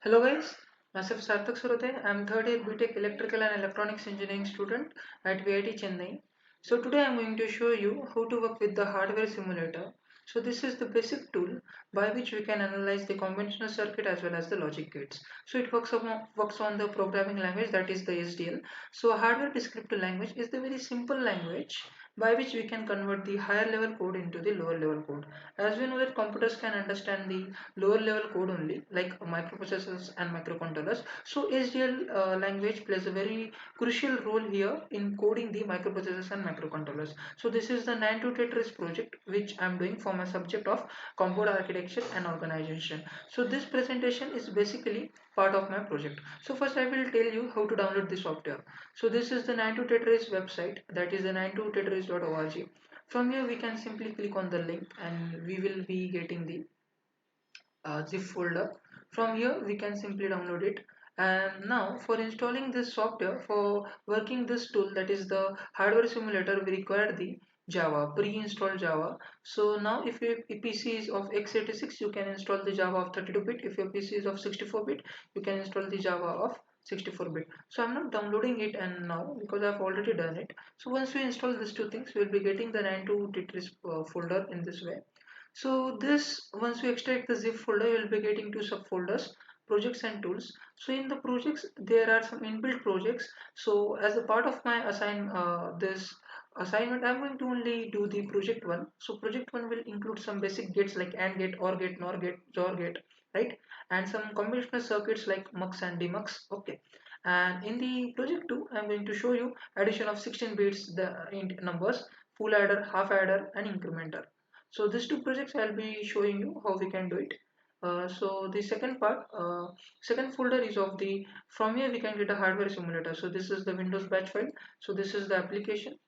Hello guys, myself Sarthak Surate. I am third year BTech Electrical and Electronics Engineering student at VIT Chennai. So today I am going to show you how to work with the hardware simulator. So this is the basic tool by which we can analyze the conventional circuit as well as the logic gates. So it works on the programming language, that is the SDL. So a hardware descriptive language is the very simple language by which we can convert the higher level code into the lower level code. As we know that computers can understand the lower level code only, like microprocessors and microcontrollers. So HDL language plays a very crucial role here in coding the microprocessors and microcontrollers. So this is the 92 Tetris project which I am doing for my subject of computer architecture and organization. So this presentation is basically part of my project. So first I will tell you how to download the software. So this is the 92 Tetris website, that is the 92tetris.org. From here we can simply click on the link and we will be getting the zip folder. From here we can simply download it. And now for installing this software, for working this tool, that is the hardware simulator, we require the Java, pre-installed Java. So now if your PC is of x86, you can install the Java of 32-bit. If your PC is of 64-bit, you can install the Java of 64-bit. So I'm not downloading it and now because I've already done it. So once we install these two things, we'll be getting the 92 Tetris folder in this way. So this, once we extract the zip folder, you will be getting two subfolders, projects and tools. So in the projects there are some inbuilt projects. So as a part of my this assignment, I'm going to only do the project one. So project one will include some basic gates like AND gate, OR gate, NOR gate, JOR gate, right? And some combinational circuits like MUX and DMUX. Okay. And in the project 2, I'm going to show you addition of 16 bits, the int numbers, full adder, half adder, and incrementer. So these two projects I'll be showing you how we can do it. So the second part, second folder is of the, from here we can get a hardware simulator. So this is the Windows batch file. So this is the application.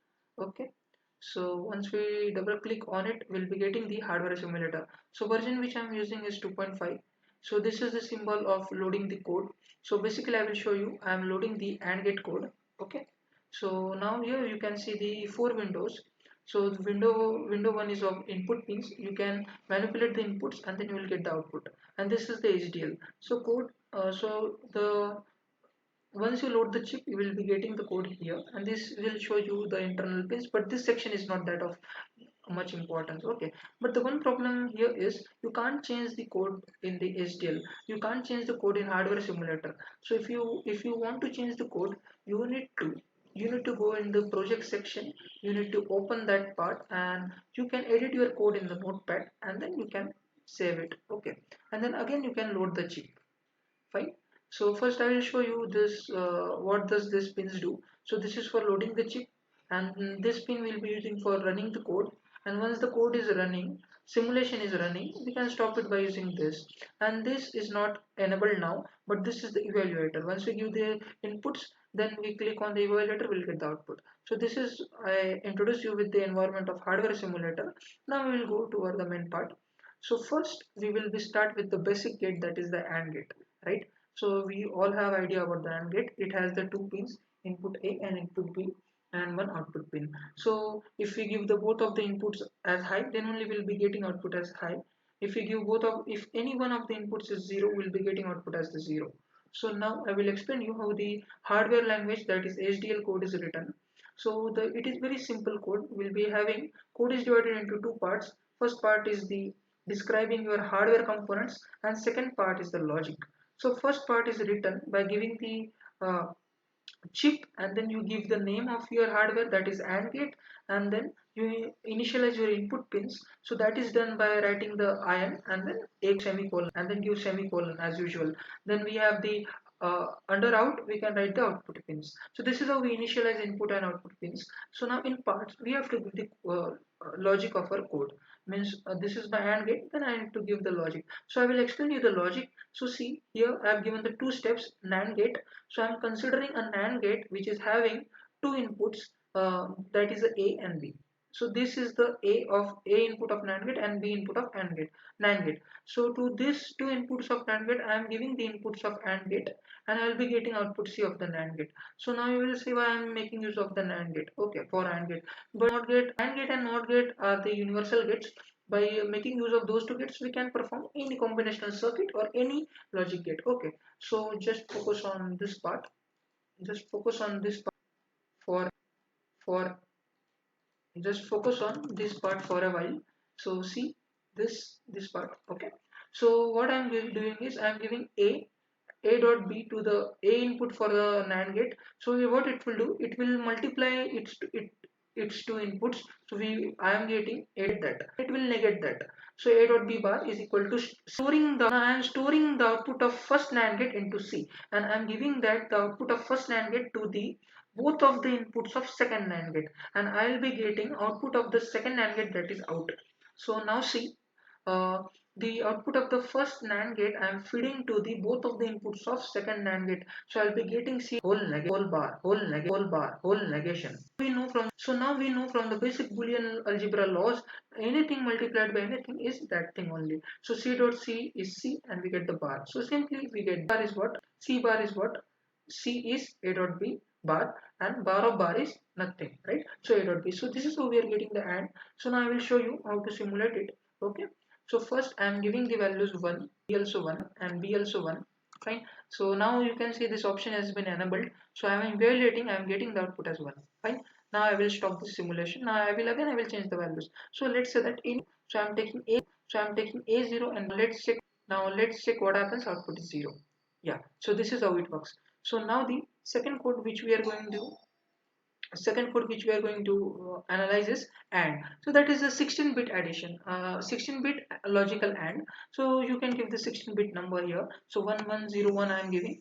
Okay. So once we double click on it, we'll be getting the hardware simulator. So version which I'm using is 2.5. So this is the symbol of loading the code. So basically I will show you, I'm loading the AND gate code. Okay. So now here you can see the four windows. So the window one is of input pins. You can manipulate the inputs and then you will get the output. And this is the HDL. So code. So the once you load the chip, you will be getting the code here, and this will show you the internal pins. But this section is not that of much importance. Okay, but the one problem here is you can't change the code in the HDL. You can't change the code in hardware simulator. So if you want to change the code, you need to you need to go in the project section. You need to open that part and you can edit your code in the notepad and then you can save it. Okay, and then again you can load the chip. Fine. So first I will show you this, what does this pins do. So this is for loading the chip, and this pin will be using for running the code. And once the code is running, simulation is running, we can stop it by using this. And this is not enabled now, but this is the evaluator. Once we give the inputs, then we click on the evaluator, we'll get the output. So this is, I introduce you with the environment of hardware simulator. Now we will go toward the main part. So first we will be start with the basic gate, that is the AND gate, right? So we all have idea about the AND gate. It has the two pins, input A and input B, and one output pin. So if we give the both of the inputs as high, then only we'll be getting output as high. If we give both of, if any one of the inputs is zero, we'll be getting output as the zero. So now I will explain you how the hardware language, that is HDL code, is written. So it is very simple code. We'll be having, code is divided into two parts. First part is the describing your hardware components, and second part is the logic. So first part is written by giving the chip, and then you give the name of your hardware, that is AND gate, and then you initialize your input pins. So that is done by writing the IN and then a semicolon and then give semicolon as usual. Then we have the under out, we can write the output pins. So this is how we initialize input and output pins. So now in parts we have to give the logic of our code. Means this is my AND gate, then I need to give the logic. So I will explain you the logic. So see here I have given the two steps NAND gate. So I'm considering a NAND gate which is having two inputs, that is A and B. So this is the A input of NAND gate and B input of NAND gate. So to this two inputs of NAND gate, I am giving the inputs of AND gate, and I will be getting output C of the NAND gate. So now you will see why I am making use of the NAND gate. Okay, for AND gate. But AND gate and NOT gate are the universal gates. by making use of those two gates we can perform any combinational circuit or any logic gate. Okay, so just focus on this part, just focus on this part for just focus on this part for a while. So see this part. Okay, so what I'm doing is I'm giving a dot b to the a input for the NAND gate. So what it will do, it will multiply its two inputs. So I am getting a that, it will negate that. So a dot b bar is equal to I am storing the output of first NAND gate into C, and I am giving that the output of first NAND gate to the both of the inputs of second NAND gate, and I will be getting output of the second NAND gate, that is out. So now see, uh, the output of the first NAND gate I am feeding to the both of the inputs of second NAND gate. So I'll be getting C whole negation. Now we know from the basic Boolean algebra laws, anything multiplied by anything is that thing only. So C dot C is C and we get the bar. So simply we get bar is what? C bar is what? C is A dot B bar, and bar of bar is nothing, right? So A dot B. So this is how we are getting the AND. So now I will show you how to simulate it. Okay. So first I am giving the values 1, B also 1 and B also 1. Fine. So now you can see this option has been enabled. So I am evaluating, I am getting the output as 1. Fine. Now I will stop the simulation. Now I will change the values. So let's say that in, so I am taking A0, and let's check what happens. Output is 0. Yeah. So this is how it works. So now the second code which we are going to analyze is AND. So that is a 16-bit addition, 16-bit logical AND. So you can give the 16-bit number here. So 1101 I am giving,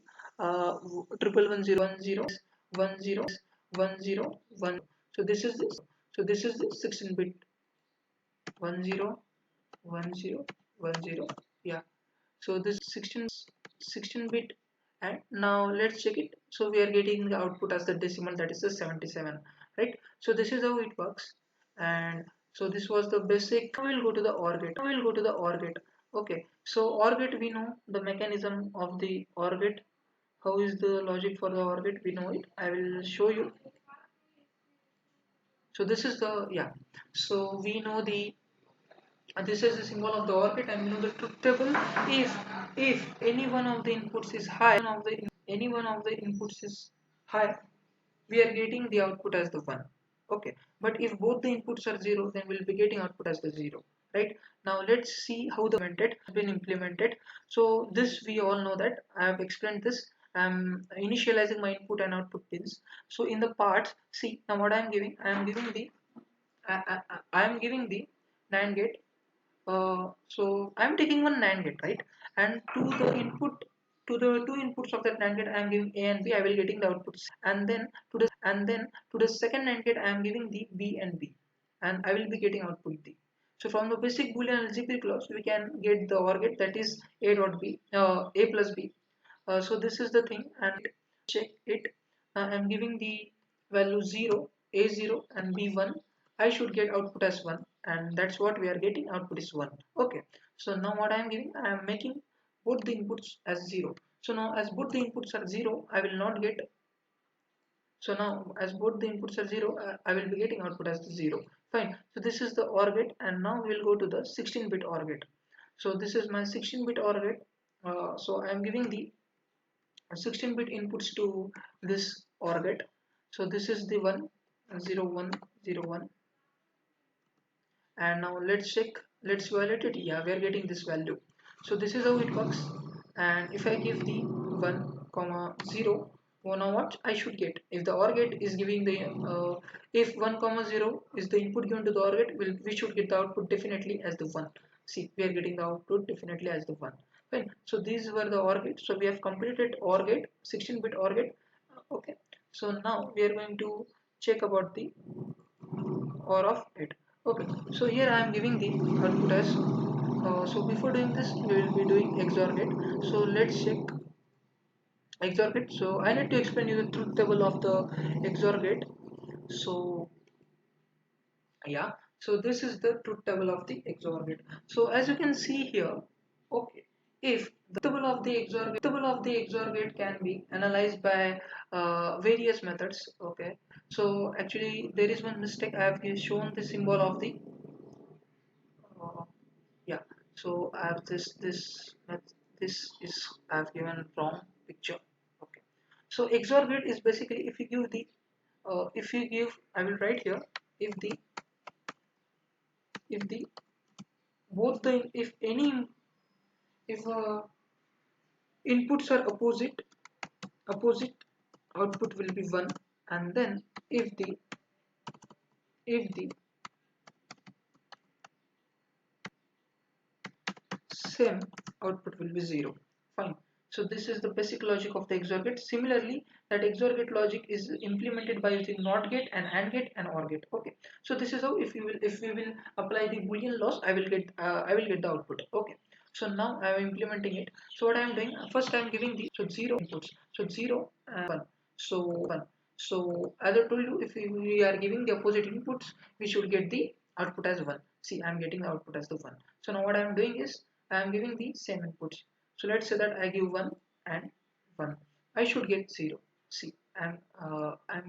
triple 1010. So this is this. So this is the 16-bit 101010. Yeah. So this 16-bit, and now let's check it. So we are getting the output as the decimal, that is the 77, right? So this is how it works. And so this was the basic. Now we'll go to the OR gate. Okay, so OR gate, we know the mechanism of the OR gate. How is the logic for the OR gate? We know it. I will show you. So this is the, yeah, so we know the, this is the symbol of the OR gate, and we know the truth table. If any one of the inputs is high, any one of the inputs is high, we are getting the output as the 1. Okay, but if both the inputs are 0, then we'll be getting output as the 0, right? Now let's see how the method has been implemented. So this we all know that I have explained this. I'm initializing my input and output pins. So in the parts, see, now what I am giving the NAND gate. So I'm taking one NAND gate, right? And to the two inputs of that NAND gate, I am giving A and B. I will getting the outputs, and then to the second NAND gate, I am giving the B and B, and I will be getting output D. So from the basic Boolean algebraic laws, we can get the OR gate, that is A dot B, A plus B. So this is the thing, and check it. I'm giving the value 0, A0 and B1. I should get output as 1, and that's what we are getting. Output is 1. Okay, so now what I am giving, I am making both the inputs as 0. So now as both the inputs are 0, I will not get, so now as both the inputs are 0, I will be getting output as 0. Fine. So this is the OR gate, and now we will go to the 16-bit OR gate. So this is my 16-bit OR gate. So I am giving the 16-bit inputs to this OR gate. So this is the 1, 0, 1, 0, 1. And now let's check, let's evaluate it. Yeah, we are getting this value. So this is how it works. And if I give the 1 comma 0, well, now what I should get, if the OR gate is giving the if 1 comma 0 is the input given to the OR gate, we should get the output definitely as the 1. See, we are getting the output definitely as the 1. Fine. So these were the OR gates. So we have completed OR gate, 16-bit OR gate. Okay, so now we are going to check about the OR of it. Okay, so here I am giving the output as, so before doing this we will be doing XOR gate. So let's check XOR gate. So I need to explain you the truth table of the XOR gate. So yeah, so this is the truth table of the XOR gate. So as you can see here, okay, if the table of the XOR gate can be analyzed by various methods. Okay, so actually there is one mistake. I have shown the symbol of the So I have this is I have given wrong picture. Okay, so XOR gate is basically if you give the if you give, I will write here, if the if the both the if any if inputs are opposite output will be 1, and then if the same output will be 0. Fine. So this is the basic logic of the XOR gate. Similarly, that XOR gate logic is implemented by using NOT gate and AND gate and OR gate. Okay. So this is how if we will apply the Boolean loss, I will get the output. Okay. So now I am implementing it. So what I am doing, first I am giving the so 0 inputs. So 0 and 1. So 1. So as I told you, if we are giving the opposite inputs, we should get the output as 1. See, I am getting the output as the 1. So now what I am doing is I am giving the same inputs. So let's say that I give 1 and 1. I should get 0. See, I'm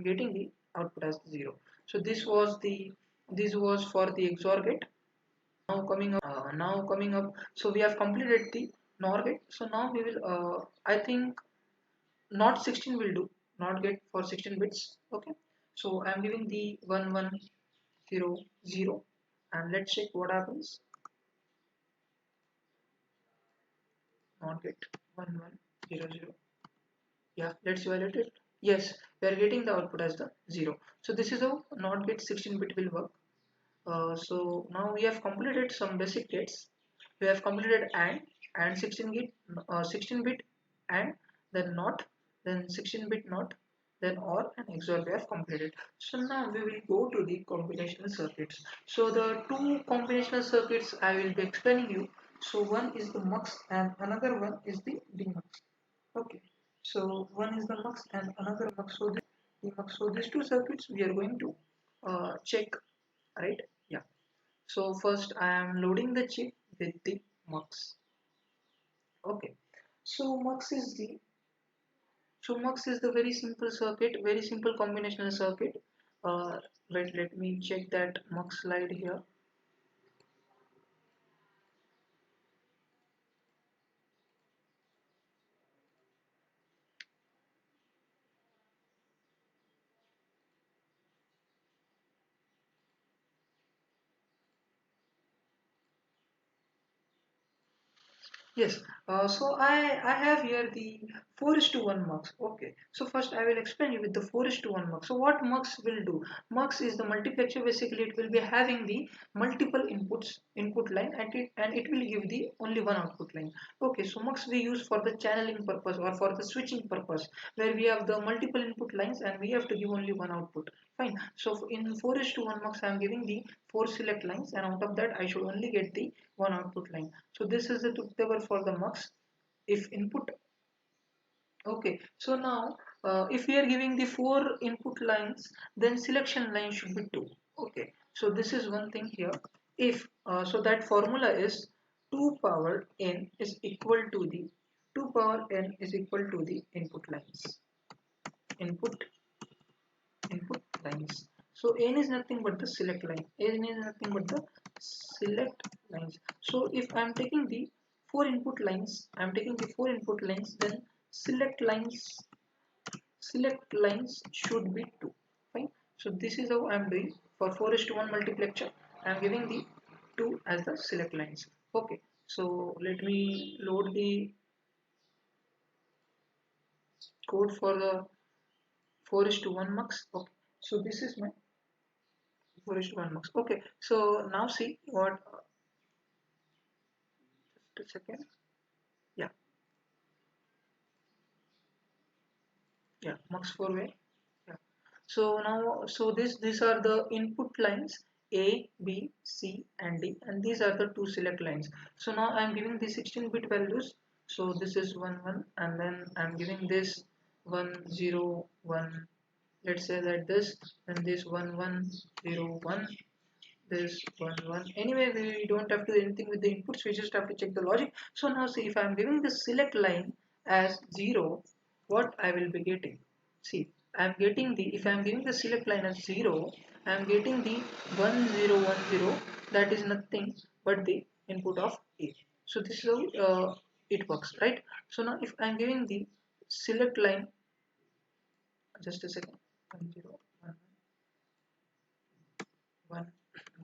getting the output as 0. So this was for the XOR gate. Now coming up. So we have completed the NOR gate. So now we will. I think not 16 will do. Not gate for 16 bits. Okay. So I'm giving the 1100, and let's check what happens. Not get 1100. Yeah, let's evaluate it. Yes, we are getting the output as the 0. So this is how not get 16-bit will work. So now we have completed some basic gates. We have completed and 16-bit and then not, then 16-bit not, then OR and XOR we have completed. So now we will go to the combinational circuits. So the two combinational circuits I will be explaining you. So one is the MUX and another one is the DMUX. Okay, so one is the MUX and another MUX. So so these two circuits we are going to check, right? Yeah. So first I am loading the chip with the MUX. Okay. So MUX is the very simple circuit, very simple combinational circuit. Wait, let me check that MUX slide here. Yes, so I have here the 4 is to 1 mux. Okay, so first I will explain you with the 4 is to 1 mux. So what mux will do? Mux is the multiplexer. Basically, it will be having the multiple input line, and it will give the only one output line. Okay, so mux we use for the channeling purpose or for the switching purpose, where we have the multiple input lines and we have to give only one output. Fine. So in 4 is to 1 mux, I am giving the 4 select lines, and out of that I should only get the one output line. So this is the truth table for the mux. If input, okay. So now if we are giving the 4 input lines, then selection line should be 2. Okay. So this is one thing here. If so that formula is 2 power n is equal to the 2 power n is equal to the input lines. Input input lines. So n is nothing but the select line. N is nothing but the select lines. So if I am taking the four input lines, then select lines should be 2. Fine. So this is how I am doing for 4 is to 1 multiplexer. I am giving the 2 as the select lines. Okay. So let me load the code for the 4 is to 1 mux. Okay. So this is my 4 is to 1 mux. Okay. So now see what. Just a second. Yeah. Yeah. Mux 4 way. Yeah. So now, so these are the input lines A, B, C, and D, and these are the two select lines. So now I am giving the 16-bit values. So this is 1 1, and then I am giving this 1 0 1. Let's say that this, and this 1 1 0 1, this 1 1. Anyway, we don't have to do anything with the inputs. We just have to check the logic. So now see, if I am giving the select line as 0, what I will be getting? See, I am getting the, if I am giving the select line as 0, I am getting the 1010, that is nothing but the input of A. So this is how it works, right? So now if I'm giving the select line, just a second, 1 0 1 1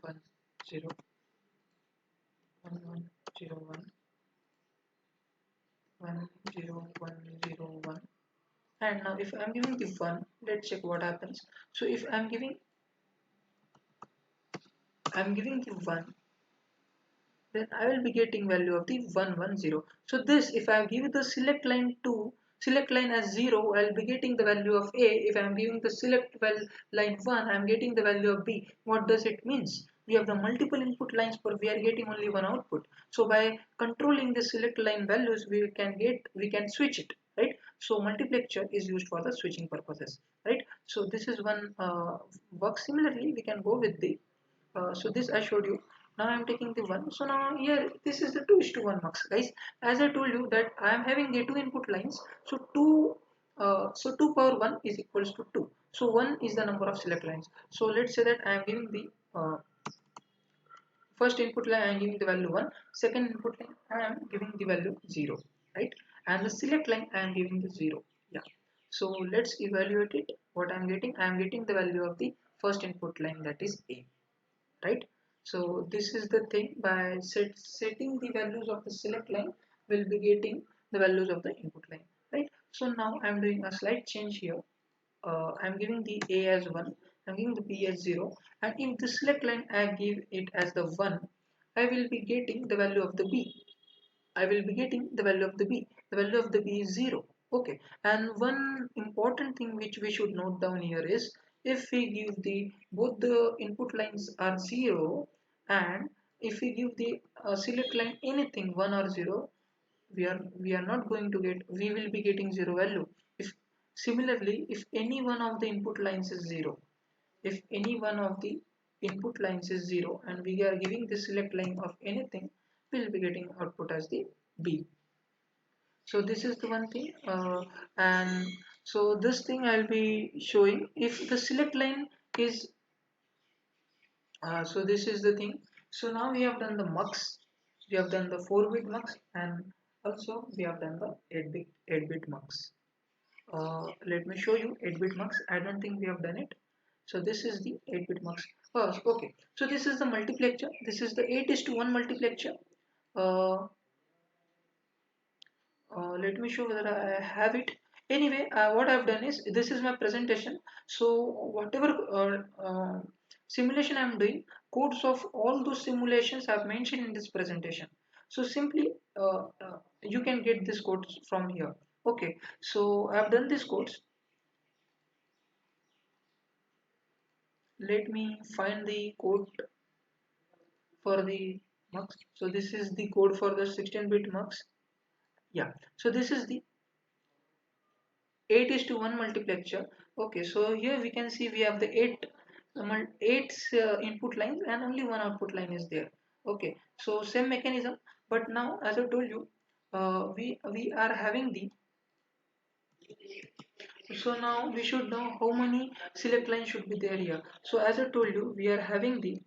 1 0 1 1 0 1 1 0 1 0 1, and now if I'm giving the 1, let's check what happens. So if I'm giving the 1, then I will be getting value of the 110. So this, if I give the select line to select line as 0, I'll be getting the value of A. If I'm giving the select line 1, I'm getting the value of B. What does it means? We have the multiple input lines, but we are getting only one output. So by controlling the select line values, we can switch it, right? So multiplexer is used for the switching purposes, right? So this is one work. Similarly, we can go with the so this I showed you. Now I'm taking the 1. So now here this is the 2:1 mux, guys. As I told you that I am having the two input lines. So 2 power 1 is equals to 2. So 1 is the number of select lines. So let's say that I am giving the first input line, I am giving the value 1. Second input line, I am giving the value 0, right? And the select line, I am giving the 0. Yeah. So let's evaluate it. What I am getting? I am getting the value of the first input line, that is A, right? So this is the thing. By setting the values of the select line, we'll be getting the values of the input line, right? So now I'm doing a slight change here. I'm giving the A as 1, I'm giving the B as 0, and if the select line I give it as the 1, I will be getting the value of the B. I will be getting the value of the B. The value of the B is 0. Okay. And one important thing which we should note down here is, if we give the both the input lines are 0, and if we give the select line anything 1 or 0, we are not going to get, we will be getting 0 value. If similarly, if any one of the input lines is 0, if any one of the input lines is 0 and we are giving the select line of anything, we will be getting output as the B. So this is the one thing, and so this thing I'll be showing if the select line is so this is the thing. So now we have done the mux, we have done the 4-bit mux, and also we have done the 8-bit mux. Let me show you 8-bit mux. I don't think we have done it. So this is the 8-bit mux. Oh, okay. So this is the multiplexer. This is the 8:1 multiplexer. Uh, let me show whether I have it. Anyway, what I've done is, this is my presentation. So whatever simulation I'm doing, codes of all those simulations I've mentioned in this presentation. So simply you can get this codes from here. Okay, so I've done these codes. Let me find the code for the mux. So this is the code for the 16-bit mux. Yeah, so this is the 8:1 multiplexer. Okay, so here we can see we have the eight input lines and only one output line is there. Okay, so same mechanism, but now as I told you, we are having the, so now we should know how many select lines should be there here. So as I told you, we are having the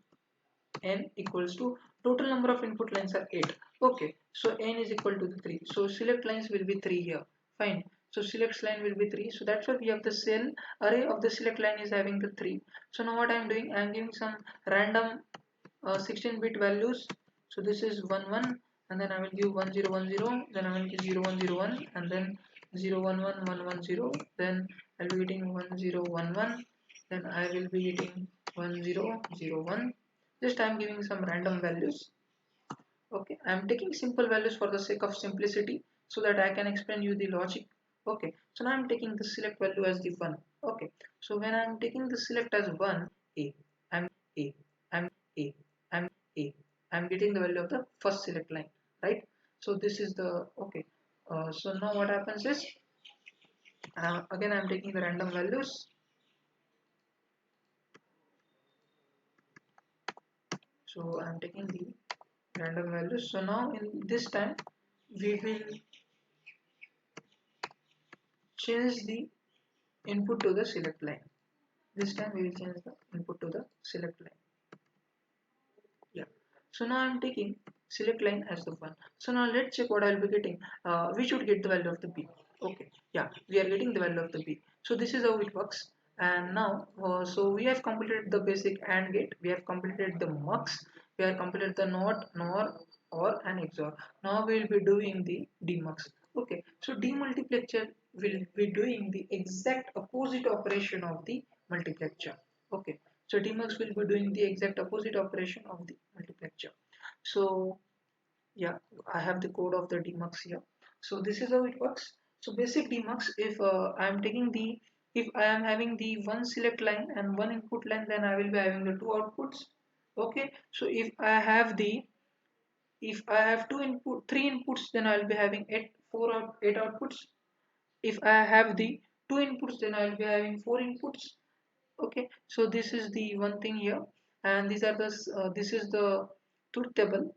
n equals to total number of input lines are 8. Okay, so n is equal to the 3, so select lines will be 3 here. Fine, so select line will be 3, so that's why we have the cell array of the select line is having the 3. So now what I'm doing, I'm giving some random 16-bit values. So this is 1 1, and then I will give 1 0 1 0, then I will give 0 1 0 1, and then 0 1 1 1 1 0, then I'll be getting 1 0 1 1, then I will be getting 1 0 0 1. Just I'm giving some random values. Okay, I'm taking simple values for the sake of simplicity, so that I can explain you the logic. Okay, so now I'm taking the select value as the 1. Okay, so when I'm taking the select as 1, A, I'm A, I'm A, I'm A, I'm getting the value of the first select line, right? So this is the, okay. So now what happens is, again I'm taking the random values. So I'm taking the random values. So now in this time we will change the input to the select line. This time we will change the input to the select line. Yeah. So now I'm taking select line as the 1. So now let's check what I'll be getting. We should get the value of the b. Okay, yeah, we are getting the value of the b. So this is how it works. And now so we have completed the basic AND gate, we have completed the mux, we have completed the not, nor, or, and XOR. Now we will be doing the demux. Okay, so demultiplexer will be doing the exact opposite operation of the multiplexer. Okay, so demux will be doing the exact opposite operation of the multiplexer. So yeah, I have the code of the demux here. So this is how it works. So basic demux, if I am taking the, if I am having the one select line and one input line, then I will be having the two outputs. Okay, so if I have three inputs, then I will be having eight outputs. If I have the two inputs, then I will be having four inputs. Okay, so this is the one thing here, and these are the this is the truth table.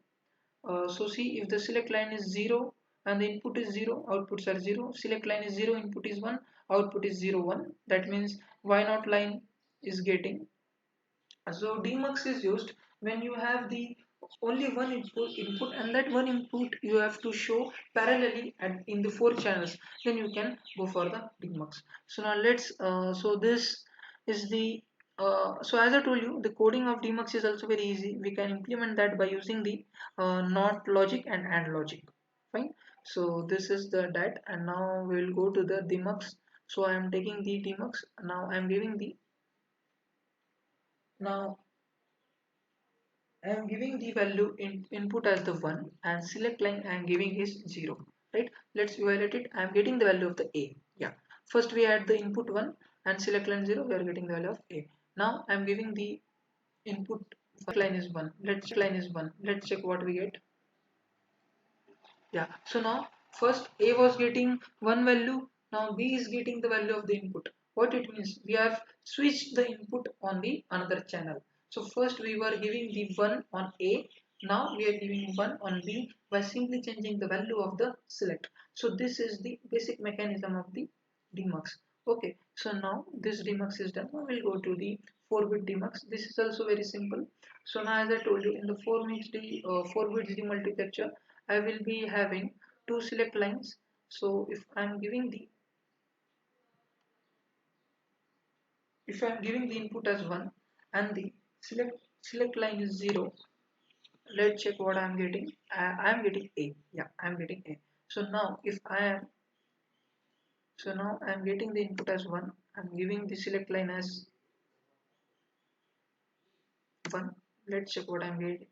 So see, if the select line is 0 and the input is 0, outputs are 0. Select line is 0, input is 1, output is 0 1. That means why not line is getting. So demux is used when you have the only one input, and that one input you have to show parallelly and in the four channels, then you can go for the demux. So now let's so this is the so as I told you, the coding of demux is also very easy. We can implement that by using the not logic and logic. Fine. So this is the that, and now we will go to the demux. So I am taking the demux. Now I am giving the now I am giving the value input as the 1, and select line I am giving is 0. Right? Let's evaluate it. I am getting the value of the A. Yeah. First we add the input 1 and select line 0. We are getting the value of A. Now I am giving the input line is 1. Let's check what we get. Yeah. So now first A was getting one value. Now B is getting the value of the input. What it means? We have switched the input on the another channel. So first we were giving the 1 on A. Now we are giving 1 on B by simply changing the value of the select. So this is the basic mechanism of the demux. Okay. So now this demux is done. Now we'll go to the 4-bit demux. This is also very simple. So now as I told you, in the 4 bits demultiplexer, I will be having two select lines. So if I'm giving the input as 1 and the select line is 0, let's check what I'm getting. I'm getting A. Yeah, I'm getting A. So now if I am so now I'm getting the input as 1. I'm giving the select line as 1. Let's check what I'm getting.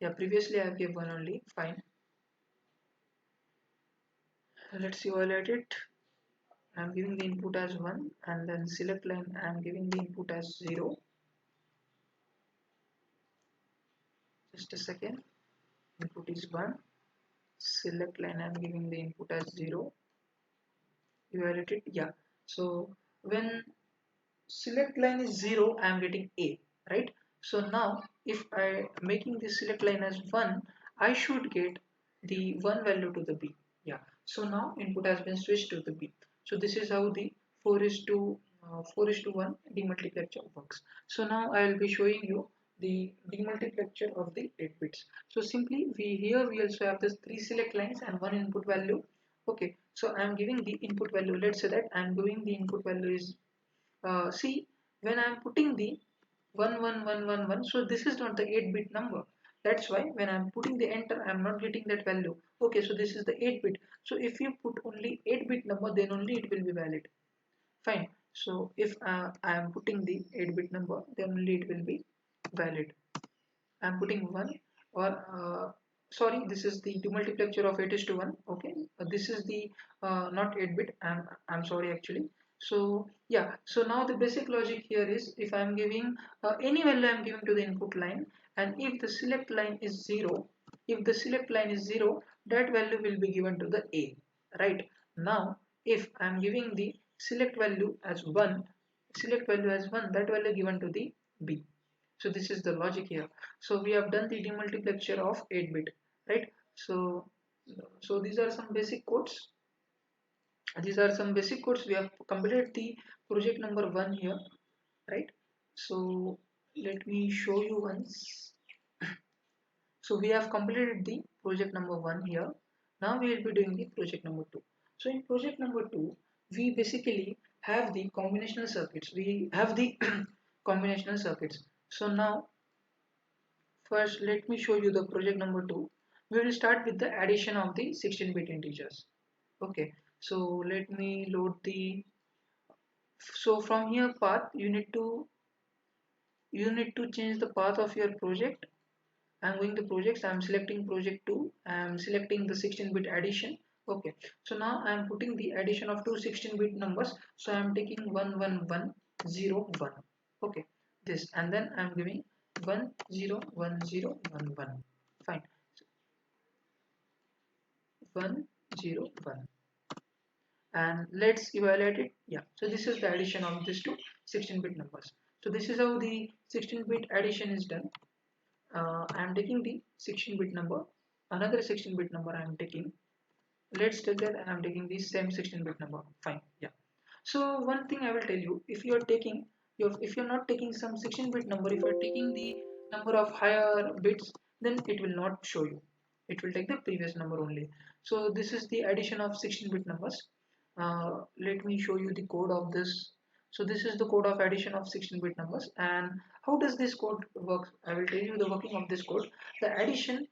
Yeah, previously I gave 1 only. Fine. Let's evaluate it. I'm giving the input as 1, and then select line I'm giving the input as 0. Just a second. Input is 1. Select line I'm giving the input as 0. Evaluate it. Yeah. So when select line is 0, I'm getting A, right? So now if I making this select line as 1, I should get the 1 value to the B. Yeah. So now input has been switched to the B. So this is how the 4 is to 1 demultiplexer works. So now I will be showing you the demultiplexer of the 8 bits. So simply we also have this 3 select lines and 1 input value. Okay, so I am giving the input value. Let's say that I am giving the input value is see, when I am putting the 11111, so this is not the 8-bit number. That's why when I am putting the enter, I am not getting that value. Okay, so this is the 8-bit. So if you put only 8-bit number, then only it will be valid. Fine. So if I am putting the 8-bit number, then only it will be valid. I am putting 1, or sorry, this is the demultiplexer of 8 is to 1. Okay, this is the not 8-bit. I'm sorry actually. So yeah, so now the basic logic here is, if I'm giving any value I'm giving to the input line, and if the select line is 0, if the select line is 0, that value will be given to the A, right? Now if I'm giving the select value as 1, that value given to the B. So this is the logic here. So we have done the demultiplexer of 8-bit, right? So these are some basic codes. These are some basic codes. We have completed the project number 1 here, right? So let me show you once. So we have completed the project number 1 here. Now we will be doing the project number 2. So in project number 2, we basically have the combinational circuits. We have the combinational circuits. So now first let me show you the project number 2. We will start with the addition of the 16-bit integers. Okay, so let me load the, so from here path you need to change the path of your project. I'm going to projects, I'm selecting project 2, I'm selecting the 16-bit addition. Okay, so now I'm putting the addition of two 16-bit numbers. So I'm taking 11101. Okay, this, and then I'm giving 101011. Fine, 101, and let's evaluate it. Yeah, so this is the addition of these two 16-bit numbers. So this is how the 16-bit addition is done. I am taking the 16-bit number, another 16-bit number I am taking. Let's take that I am taking the same 16-bit number. Fine, yeah. So one thing I will tell you, if you are taking if you're not taking some 16-bit number, if you're taking the number of higher bits, then it will not show you. It will take the previous number only. So this is the addition of 16-bit numbers. Let me show you the code of this. So this is the code of addition of 16-bit numbers. And how does this code work? I will tell you the working of this code. The addition,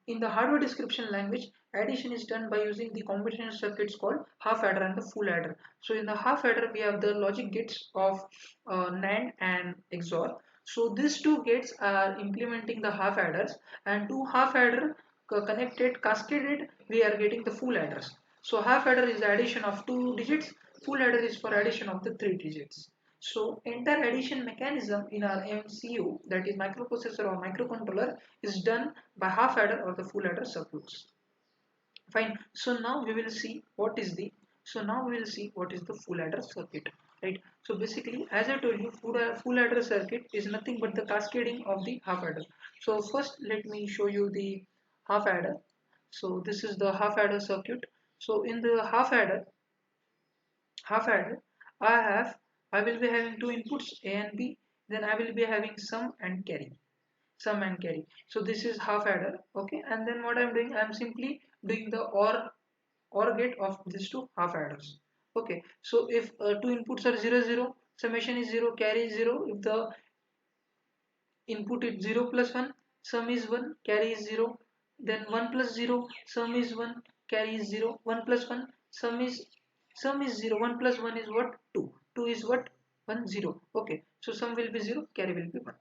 in the hardware description language, addition is done by using the combinational circuits called half adder and the full adder. So in the half adder we have the logic gates of NAND and XOR. So these two gates are implementing the half adders, and two half adder connected cascaded we are getting the full adders. So half adder is the addition of two digits, full adder is for addition of the three digits. So entire addition mechanism in our MCU, that is microprocessor or microcontroller, is done by half adder or the full adder circuits. Fine. So now we will see what is the, full adder circuit, right? So basically, as I told you, full adder circuit is nothing but the cascading of the half adder. So first let me show you the half adder. So this is the half adder circuit. So in the half adder, I will be having two inputs A and B. Then I will be having sum and carry. So this is half adder. Okay, and then what I'm doing, I'm simply doing the or gate of these two half adders. Okay, so if two inputs are 0 0, summation is 0, carry is 0. If the input is 0 plus 1, sum is 1, carry is 0. Then 1 plus 0, sum is 1, carry is 0. 1 plus 1, sum is 0. 1 plus 1 is what? 2. 2 is what? 1 0. Okay, so sum will be 0, carry will be 1.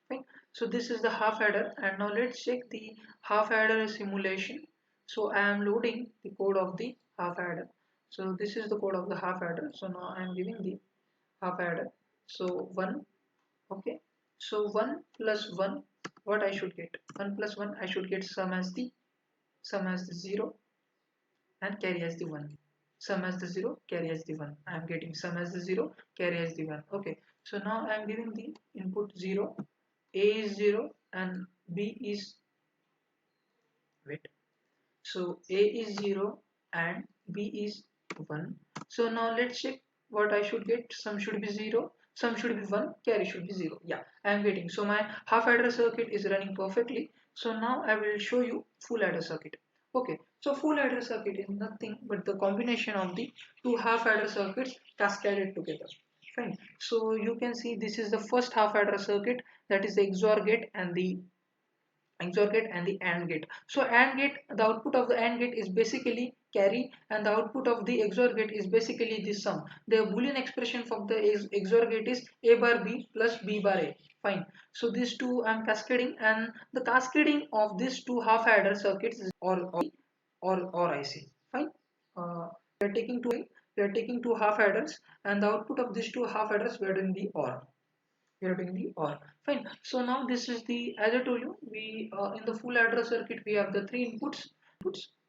Fine. So this is the half adder, and now let's check the half adder simulation. So I am loading the code of the half adder. So this is the code of the half adder. So now I am giving the half adder. So 1. Okay, so 1 plus 1, what I should get? 1 plus 1, I should get sum as the 0 and carry as the 1. Sum as the 0, carry as the 1. I am getting sum as the 0, carry as the 1. Okay, so now I am giving the input 0, A is 0 and B is, wait, so A is 0 and B is 1. So now let's check what I should get. Sum should be 0, sum should be 1, carry should be 0. Yeah, I am getting. So my half adder circuit is running perfectly. So now I will show you full adder circuit. Okay, so full adder circuit is nothing but the combination of the two half adder circuits cascaded together. Fine. So you can see this is the first half adder circuit, that is the XOR gate and the AND gate. So AND gate, the output of the AND gate is basically carry, and the output of the XOR gate is basically the sum. The Boolean expression for the XOR gate is A bar B plus B bar A. Fine. So these two I'm cascading, and the cascading of these two half adder circuits is or IC. Fine. We are taking two half adders, and the output of these two half adders we are doing the OR. We are doing the OR. Fine. So now this is the, as I told you, we in the full adder circuit we have the three inputs.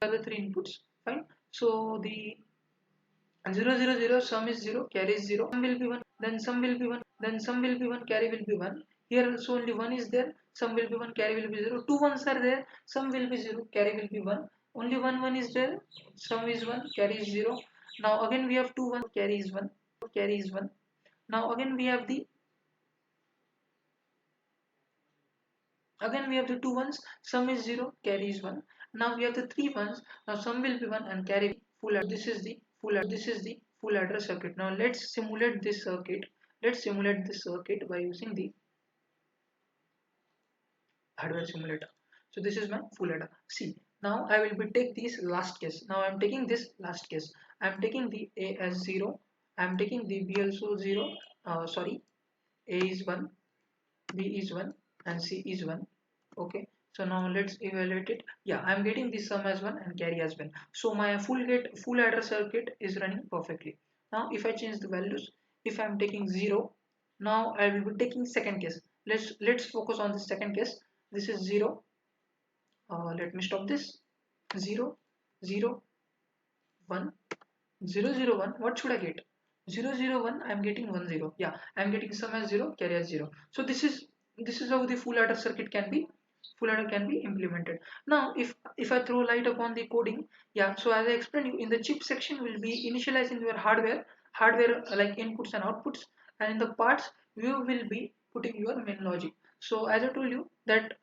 Are the three inputs. Fine. So the 0 0 0 sum is 0, carry is 0. Sum will be 1. Then sum will be 1. Then sum will be 1. Carry will be 1. Here also only 1 is there. Sum will be 1. Carry will be 0. Two ones are there. Sum will be 0. Carry will be 1. Only 1 is there. Sum is 1. Carry is 0. Now again we have 2 1. Carry is 1. Carry is 1. Now again we have the Again we have the two ones, sum is 0, carry is 1. Now we have the three ones, now sum will be 1 and carry will be full address. This is the full address circuit. Now let's simulate this circuit. Let's simulate this circuit by using the hardware simulator. So this is my full adder. See, now I will be take this last case. Now I am taking this last case. I am taking the A as 0. I am taking the B also 0. Sorry, A is 1, B is 1 and C is 1. Okay. So now let's evaluate it. Yeah, I am getting the sum as 1 and carry as 1. So my full adder circuit is running perfectly. Now if I change the values, if I am taking 0, now I will be taking second case. Let's focus on the second case. This is 0. Let me stop this. 0 0 1 0 0 1. What should I get? 0 0 1. I'm getting 1 0. Yeah, I'm getting sum as 0, carry as 0. So this is how the full adder can be implemented. Now if I throw light upon the coding, yeah, so as I explained you, in the chip section will be initializing your hardware like inputs and outputs, and in the parts you will be putting your main logic. So as I told you that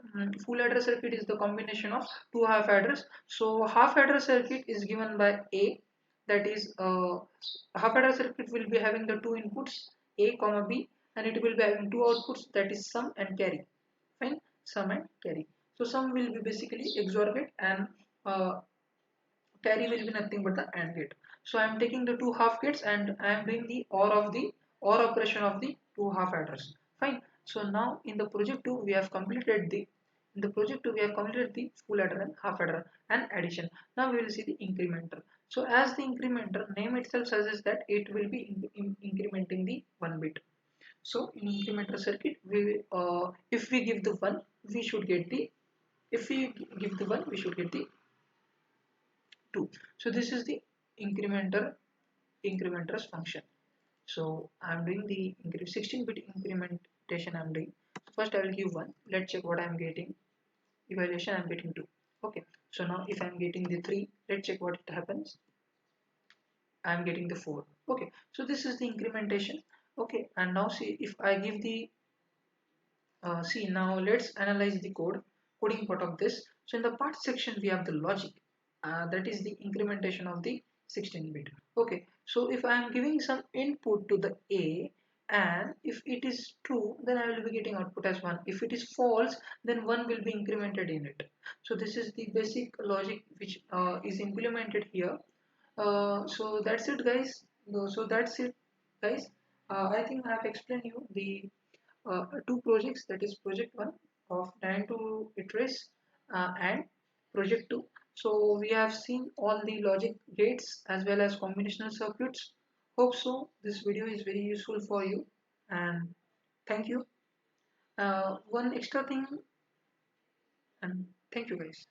full adder circuit is the combination of two half adders. So half adder circuit is given by A, that is half adder circuit will be having the two inputs A comma B, and it will be having two outputs, that is sum and carry. Fine, sum and carry. So sum will be basically XOR gate, and carry will be nothing but the AND gate. So I am taking the two half gates and I am doing the OR operation of the two half adders. Fine. So now in the project 2 we have completed the full adder and half adder and addition. Now we will see the incrementer. So as the incrementer name itself suggests that it will be incrementing the 1 bit. So in incrementer circuit, if we give the 1, we should get the if we give the 1, we should get the 2. So this is the incrementer's function. So I'm doing the 16-bit incrementation. I'm doing. First I will give 1. Let's check what I'm getting. Evaluation, I'm getting 2. Okay. So now if I'm getting the 3, let's check what it happens. I'm getting the 4. Okay. So this is the incrementation. Okay. And now see if I give the see, now let's analyze the coding part of this. So in the part section we have the logic, that is the incrementation of the 16-bit. Okay, so if I am giving some input to the A, and if it is true then I will be getting output as 1. If it is false then 1 will be incremented in it. So this is the basic logic which is implemented here. So that's it guys. So that's it guys. I think I have explained you the two projects, that is project 1 of Dying to Itrace and project 2. So we have seen all the logic gates as well as combinational circuits. Hope so this video is very useful for you, and thank you. One extra thing, and thank you guys.